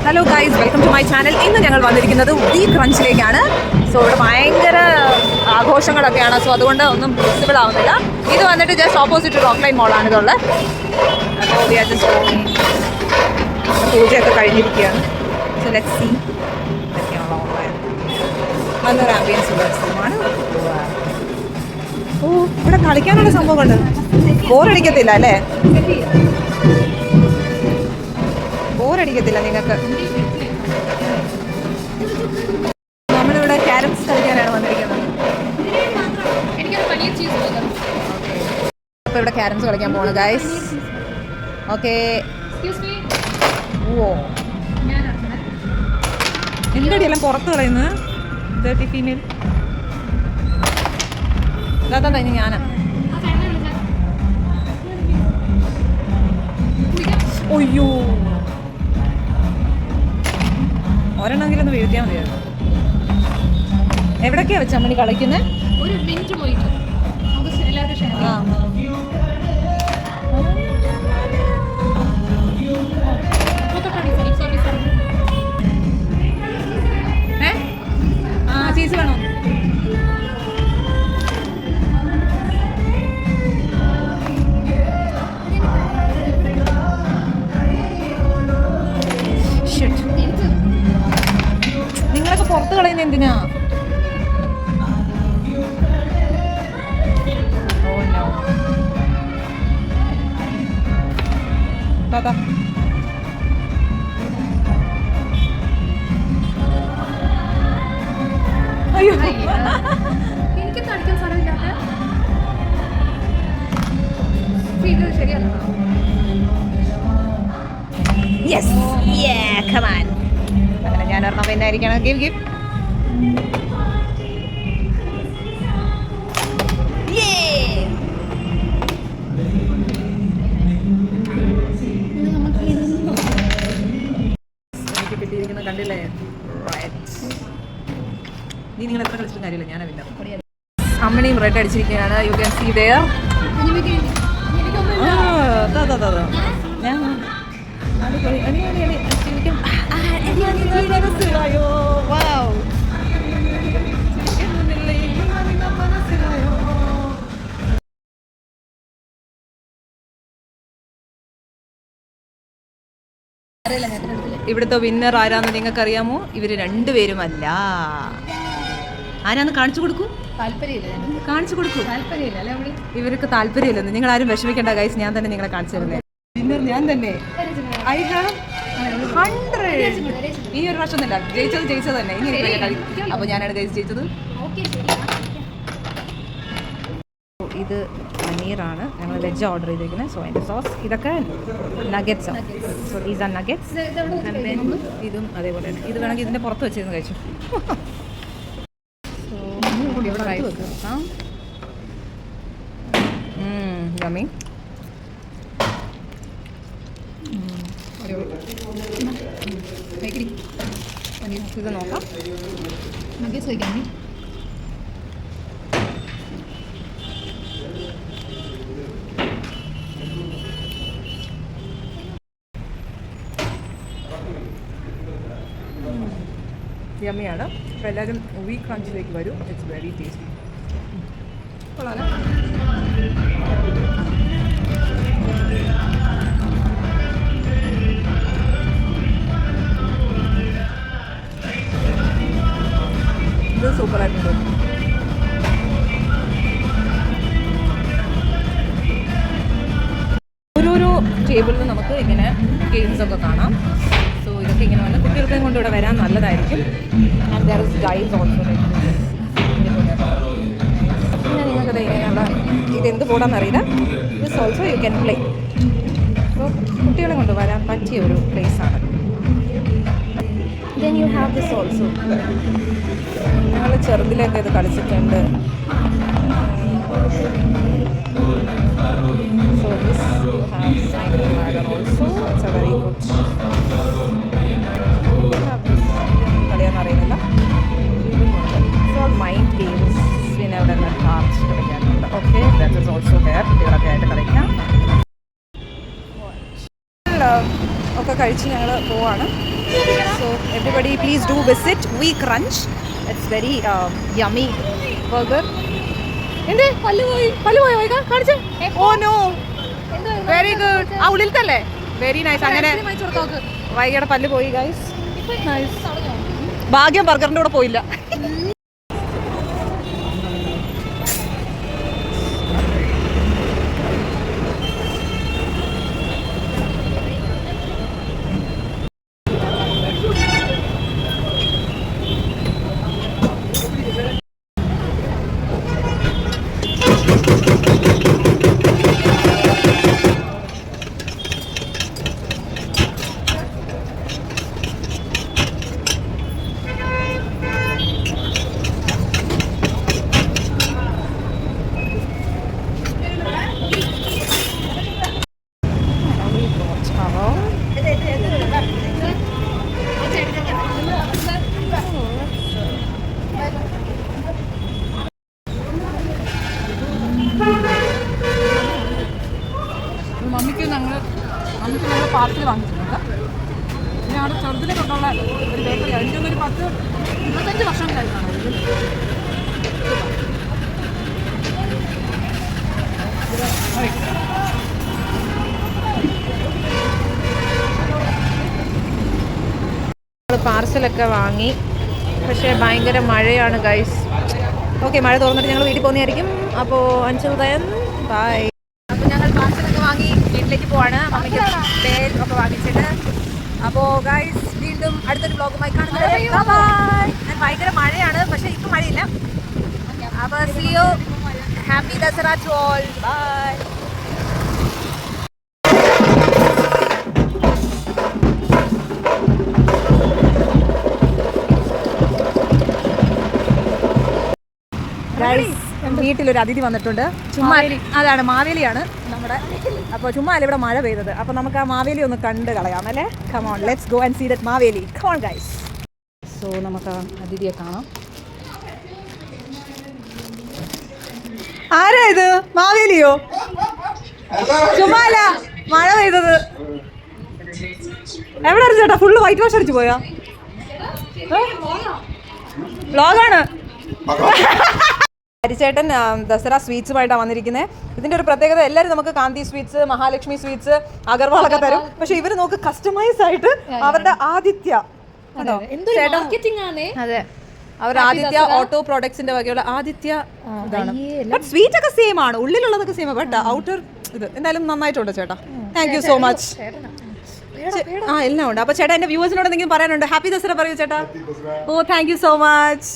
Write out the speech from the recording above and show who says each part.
Speaker 1: Hello guys, welcome to my channel. ഇന്ന് ഞങ്ങൾ വന്നിരിക്കുന്നത് വി ക്രഞ്ചിലേക്കാണ്. സോ ഇവിടെ ഭയങ്കര ആഘോഷങ്ങളൊക്കെയാണ്. സോ അതുകൊണ്ട് ഒന്നും വിസിബിൾ ആവുന്നില്ല. ഇത് വന്നിട്ട് ജസ്റ്റ് ഓപ്പോസിറ്റ് റോക്ക്ലൈൻ മോളാണ് ഇതുള്ളത്. അപ്പോൾ വി ആർ ജസ്റ്റ് പൂജയൊക്കെ കഴിഞ്ഞിരിക്കുകയാണ്. സോ ലെറ്റ്സ് സീ ഇതൊക്കെയാണല്ലോ ഓൺലൈൻ. നല്ലൊരു ആംബിയൻസ് ഉള്ള സ്ഥലമാണ്. ഓ, ഇവിടെ കളിക്കാനുള്ള സംഭവമുണ്ട്. ബോറടിക്കത്തില്ല അല്ലേ? ബോറടിക്കത്തില്ല നിങ്ങൾക്ക്. നമ്മളിവിടെ ക്യാരംസ് കളിക്കാനാണ് വന്നിരിക്കുന്നത്. അപ്പോൾ ഇവിടെ ക്യാരംസ് കളിക്കാൻ പോവാണ് ഗൈസ്. ഓക്കെ. ഓ, എന്തടിയെല്ലാം പുറത്ത് കളയുന്നത്? 30 ഫീമെയിൽ ഇതാ കഴിഞ്ഞ് ഞാനാ. ഒയ്യോ, ഒരെണ്ണമെങ്കിലും ഒന്ന് വീഴ്ത്തിയാൽ മതിയായിരുന്നു. എവിടൊക്കെയാ വെച്ച് അമ്മണി കളിക്കുന്നത്? ചീസ് വേണോ? നിങ്ങളൊക്കെ പുറത്ത് കളയുന്ന എന്തിനാ? Oh no. താത്താ അയ്യോ,
Speaker 2: എനിക്ക് കളിക്കാൻ സ്ഥലമില്ലാത്ത ഇത് ശരിയല്ല.
Speaker 1: Yes, come on. അങ്ങനെ ഞാൻ ഒരെണ്ണം പിന്നെ ആയിരിക്കണം. Give give. എനിക്ക് കിട്ടിയിരിക്കുന്ന കണ്ടില്ലേ? നീ നിങ്ങൾ എത്ര കളിച്ചിട്ടും കാര്യമില്ല, ഞാനല്ല. അമ്മണിയും റെഡ് അടിച്ചിരിക്കുകയാണ്. You can see there. ഇവിടുത്തെ വിന്നർ ആരാന്ന് നിങ്ങൾക്ക് അറിയാമോ? ഇവര് രണ്ടുപേരുമല്ല. ആരാന്ന് കാണിച്ചു കൊടുക്കൂ. കാണിച്ചു കൊടുക്കൂ. ഇവർക്ക് താല്പര്യമില്ലെന്ന്. നിങ്ങൾ ആരും വിഷമിക്കേണ്ട ഗൈസ്, ഞാൻ തന്നെ നിങ്ങളെ കാണിച്ചു തരുന്നത്. വിന്നർ ഞാൻ തന്നെ. I have 100. ഈ ഒരു വർഷം ഒന്നല്ല, ജയിച്ചത് തന്നെ. ഇനി അപ്പോൾ ഞാനാണ് ജയിച്ചത്. ഇത് പനീറാണ്. ഞങ്ങൾ വെജ് ഓർഡർ ചെയ്തിരിക്കുന്നത്. സോ അതിൻ്റെ സോസ് ഇതൊക്കെ nuggets. So these are nuggets. ഇതും അതേപോലെ തന്നെ. ഇത് വേണമെങ്കിൽ ഇതിൻ്റെ പുറത്ത് വെച്ചിരുന്ന് കഴിച്ചു. ഇവിടെ റൈസ് വെക്കാം. യമ്മി. ഇത് നോക്കാം.
Speaker 2: നഗറ്റ്സ് വയ്ക്കാം.
Speaker 1: യമ്മിയാണ്. അപ്പോൾ എല്ലാവരും വി ക്രഞ്ചിലേക്ക് വരും. It's very tasty. കൊള്ളാലോ. ഇത് സൂപ്പറായിട്ടുണ്ട്. ഓരോരോ ടേബിളിൽ നമുക്ക് ഇങ്ങനെ ഗെയിംസൊക്കെ കാണാം. സോ ഇതൊക്കെ ഇങ്ങനെ വന്ന് കുട്ടികൾക്ക് കൊണ്ട് ഇവിടെ വരാൻ നല്ലതായിരിക്കും. And there is guides also. പിന്നെ നിങ്ങൾക്കത് ഇങ്ങനെയുള്ള ഇതെന്ത് പോടാന്നറിയില്ല. This also you can play. So കുട്ടികളെ കൊണ്ട് വരാൻ പറ്റിയ ഒരു പ്ലേസാണ്. Then you have this also. ഞങ്ങൾ ചെറുതിലൊക്കെ ഇത് കളിച്ചിട്ടുണ്ട്. So this you have cycle ladder also. It's a very good. കളിയാന്നറിയുന്നില്ല. സോ മൈൻഡ് ഗെയിംസ് പിന്നെ അവിടെ നിന്ന് കാർഡ്സ് കളിക്കാനുണ്ട്. Okay, that is also there. കുട്ടികളൊക്കെ ആയിട്ട് കളിക്കാം. ഒക്കെ കഴിച്ച് ഞങ്ങൾ പോവാണ്. So everybody please do visit We Crunch. It's very yummy burger. എന്തേ പല്ല് പോയോ കാണിച്ചേ? Oh no, very good. ആ ഉള്ളിലത്തല്ലേ? Very nice. അങ്ങനെ വൈകിയുടെ പല്ല് പോയി ഗൈസ്. ഭാഗ്യം ബർഗറിന്റെ കൂടെ പോയില്ല. മമ്മിക്ക് ഞങ്ങൾ പാർസൽ വാങ്ങിച്ചിട്ടുണ്ട്. പിന്നെ അവിടെ ചെറുതിനെ തൊട്ടുള്ള ഒരു ബേക്കറി, അതിൻ്റെ ഒരു 10-25 വർഷം കഴിഞ്ഞാണ്. പാർസലൊക്കെ വാങ്ങി, പക്ഷേ ഭയങ്കര മഴയാണ് ഗൈസ്. ഓക്കെ, മഴ തോന്നിട്ട് ഞങ്ങൾ വീട്ടിൽ പോകുന്നതായിരിക്കും. അപ്പോൾ അഞ്ചൽ ദയൻ ബൈ. അപ്പോൾ ഞങ്ങൾ പാർസലൊക്കെ വാങ്ങി വീട്ടിലേക്ക് പോവാണ്. മമ്മിക്ക് ബേൽ ഒക്കെ വാങ്ങിച്ചിട്ട്. അപ്പോൾ ഗൈസ് വീണ്ടും അടുത്തൊരു വ്ലോഗുമായി കാണുന്നത്. ഭയങ്കര മഴയാണ്, പക്ഷേ ഇപ്പം മഴയില്ല. അപ്പോൾ see you. Happy Dasara to all. Bye. വീട്ടിലൊരു അതിഥി വന്നിട്ടുണ്ട്. ചുമ്മാ അതാണ് മാവേലിയാണ് നമ്മുടെ. അപ്പോൾ ചുമ്മാ അല്ല ഇവിടെ മഴ പെയ്തത്. അപ്പോൾ നമുക്ക് ആ മാവേലി ഒന്ന് കണ്ട് കളയാം അല്ലേ? Come on, let's go and see that Maveli. Come on guys. So നമുക്ക് അതിഥിയെ കാണാം. ആരാ ഇത്? മാവേലിയോ? ചുമ്മാ അല്ല, മഴ പെയ്തത്. എവിടെ ചേട്ടാ? ഫുള്ള് വൈറ്റ് വാഷ് അടിച്ചു പോയാ? വ്ലോഗാണ്. ഹരിച്ചേട്ടൻ ദസറ സ്വീറ്റ്സുമായിട്ടാണ് വന്നിരിക്കുന്നത്. ഇതിൻ്റെ ഒരു പ്രത്യേകത, എല്ലാവരും നമുക്ക് കാന്തി സ്വീറ്റ്സ്, മഹാലക്ഷ്മി സ്വീറ്റ്സ്, അഗർവാളൊക്കെ തരും. പക്ഷെ ഇവർ നോക്ക് കസ്റ്റമൈസ് ആയിട്ട് അവരുടെ ആദിത്യ. അതെ, അവരുടെ ആദിത്യ ഓട്ടോ പ്രോഡക്ട്സിന്റെ വകയുള്ള ആദിത്യ ഇതാണ്. ബട്ട് സ്വീറ്റ് ഒക്കെ സെയിം ആണ്, ഉള്ളിലുള്ളതൊക്കെ സെയിം, ബട്ട് ഔട്ടർ ഇത് എന്തായാലും നന്നായിട്ടുണ്ട് ചേട്ടാ. Thank you so much. ആ എല്ലാം ഉണ്ട്. അപ്പോൾ ചേട്ടാ എൻ്റെ വ്യൂവേഴ്സിനോട് എന്തെങ്കിലും പറയാനുണ്ട്? ഹാപ്പി ദസറ പറയൂ ചേട്ടാ. ഓ താങ്ക് യു സോ മച്ച്.